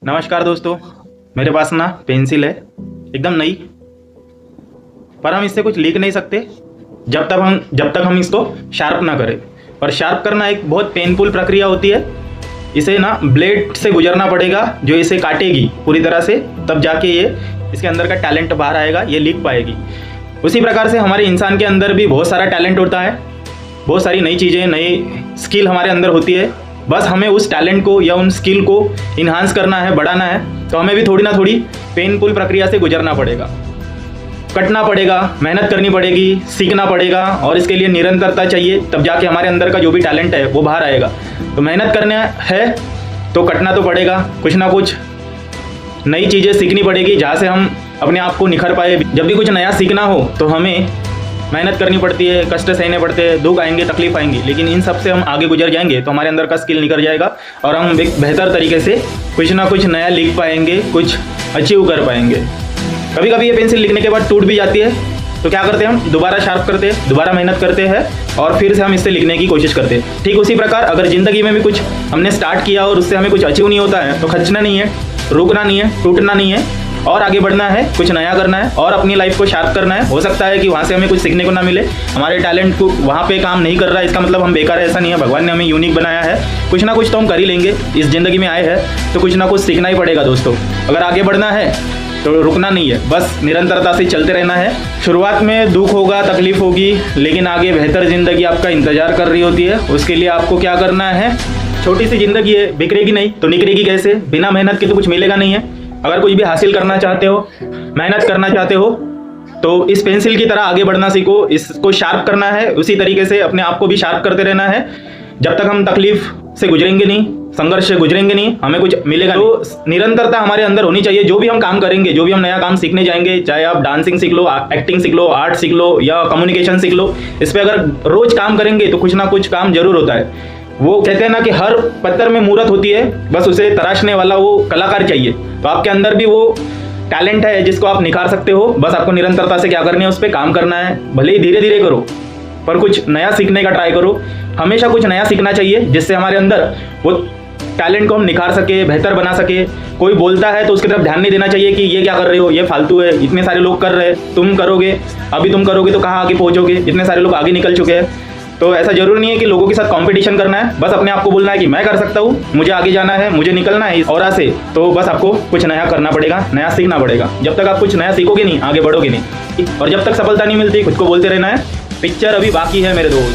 नमस्कार दोस्तों, मेरे पास ना पेंसिल है एकदम नई, पर हम इससे कुछ लिख नहीं सकते जब तक हम इसको शार्प ना करें। और शार्प करना एक बहुत पेनफुल प्रक्रिया होती है। इसे ना ब्लेड से गुजरना पड़ेगा जो इसे काटेगी पूरी तरह से, तब जाके ये इसके अंदर का टैलेंट बाहर आएगा, ये लिख पाएगी। उसी प्रकार से हमारे इंसान के अंदर भी बहुत सारा टैलेंट होता है, बहुत सारी नई चीज़ें, नई स्किल हमारे अंदर होती है। बस हमें उस टैलेंट को या उन स्किल को इन्हांस करना है, बढ़ाना है, तो हमें भी थोड़ी ना थोड़ी पेनफुल प्रक्रिया से गुजरना पड़ेगा, कटना पड़ेगा, मेहनत करनी पड़ेगी, सीखना पड़ेगा और इसके लिए निरंतरता चाहिए, तब जाके हमारे अंदर का जो भी टैलेंट है वो बाहर आएगा। तो मेहनत करना है तो कटना तो पड़ेगा, कुछ ना कुछ नई चीज़ें सीखनी पड़ेगी जहाँ से हम अपने आप को निखर पाए। जब भी कुछ नया सीखना हो तो हमें मेहनत करनी पड़ती है, कष्ट सहने पड़ते हैं, दुख आएंगे, तकलीफ आएंगी, लेकिन इन सब से हम आगे गुजर जाएंगे तो हमारे अंदर का स्किल निकल जाएगा और हम एक बेहतर तरीके से कुछ ना कुछ नया लिख पाएंगे, कुछ अचीव कर पाएंगे। कभी कभी ये पेंसिल लिखने के बाद टूट भी जाती है, तो क्या करते हैं हम दोबारा शार्प करते हैं, दोबारा मेहनत करते हैं और फिर से हम इससे लिखने की कोशिश करते हैं। ठीक उसी प्रकार अगर ज़िंदगी में भी कुछ हमने स्टार्ट किया और उससे हमें कुछ अचीव नहीं होता है तो खचना नहीं है, रुकना नहीं है, टूटना नहीं है और आगे बढ़ना है, कुछ नया करना है और अपनी लाइफ को शार्प करना है। हो सकता है कि वहाँ से हमें कुछ सीखने को ना मिले, हमारे टैलेंट को वहाँ पे काम नहीं कर रहा है, इसका मतलब हम बेकार है, ऐसा नहीं है। भगवान ने हमें यूनिक बनाया है, कुछ ना कुछ तो हम कर ही लेंगे। इस ज़िंदगी में आए हैं तो कुछ ना कुछ सीखना ही पड़ेगा दोस्तों। अगर आगे बढ़ना है तो रुकना नहीं है, बस निरंतरता से चलते रहना है। शुरुआत में दुख होगा, तकलीफ होगी, लेकिन आगे बेहतर ज़िंदगी आपका इंतज़ार कर रही होती है। उसके लिए आपको क्या करना है, छोटी सी ज़िंदगी है, बिखरेगी नहीं तो निखरेगी कैसे? बिना मेहनत के तो कुछ मिलेगा नहीं है। अगर कुछ भी हासिल करना चाहते हो, मेहनत करना चाहते हो, तो इस पेंसिल की तरह आगे बढ़ना सीखो, इसको शार्प करना है। उसी तरीके से अपने आप को भी शार्प करते रहना है। जब तक हम तकलीफ से गुजरेंगे नहीं, संघर्ष से गुजरेंगे नहीं, हमें कुछ मिलेगा नहीं। तो निरंतरता हमारे अंदर होनी चाहिए। जो भी हम काम करेंगे, जो भी हम नया काम सीखने जाएंगे, चाहे आप डांसिंग सीख लो, एक्टिंग सीख लो, आर्ट सीख लो या कम्युनिकेशन सीख लो, इस पर अगर रोज काम करेंगे तो कुछ ना कुछ काम जरूर होता है। वो कहते हैं ना कि हर पत्थर में मूरत होती है, बस उसे तराशने वाला वो कलाकार चाहिए। तो आपके अंदर भी वो टैलेंट है जिसको आप निखार सकते हो। बस आपको निरंतरता से क्या करनी है, उस पर काम करना है। भले ही धीरे धीरे करो, पर कुछ नया सीखने का ट्राई करो। हमेशा कुछ नया सीखना चाहिए जिससे हमारे अंदर वो टैलेंट को हम निखार सके, बेहतर बना सके। कोई बोलता है तो उसकी तरफ ध्यान नहीं देना चाहिए कि ये क्या कर रहे हो, ये फालतू है, इतने सारे लोग कर रहे हैं, तुम करोगे, अभी तुम करोगे तो कहाँ आगे पहुँचोगे, इतने सारे लोग आगे निकल चुके हैं। तो ऐसा जरूरी नहीं है कि लोगों के साथ कंपटीशन करना है, बस अपने आप को बोलना है कि मैं कर सकता हूँ, मुझे आगे जाना है, मुझे निकलना है इस औरा से। तो बस आपको कुछ नया करना पड़ेगा, नया सीखना पड़ेगा। जब तक आप कुछ नया सीखोगे नहीं, आगे बढ़ोगे नहीं। और जब तक सफलता नहीं मिलती, खुद को बोलते रहना है पिक्चर अभी बाकी है मेरे दोस्त।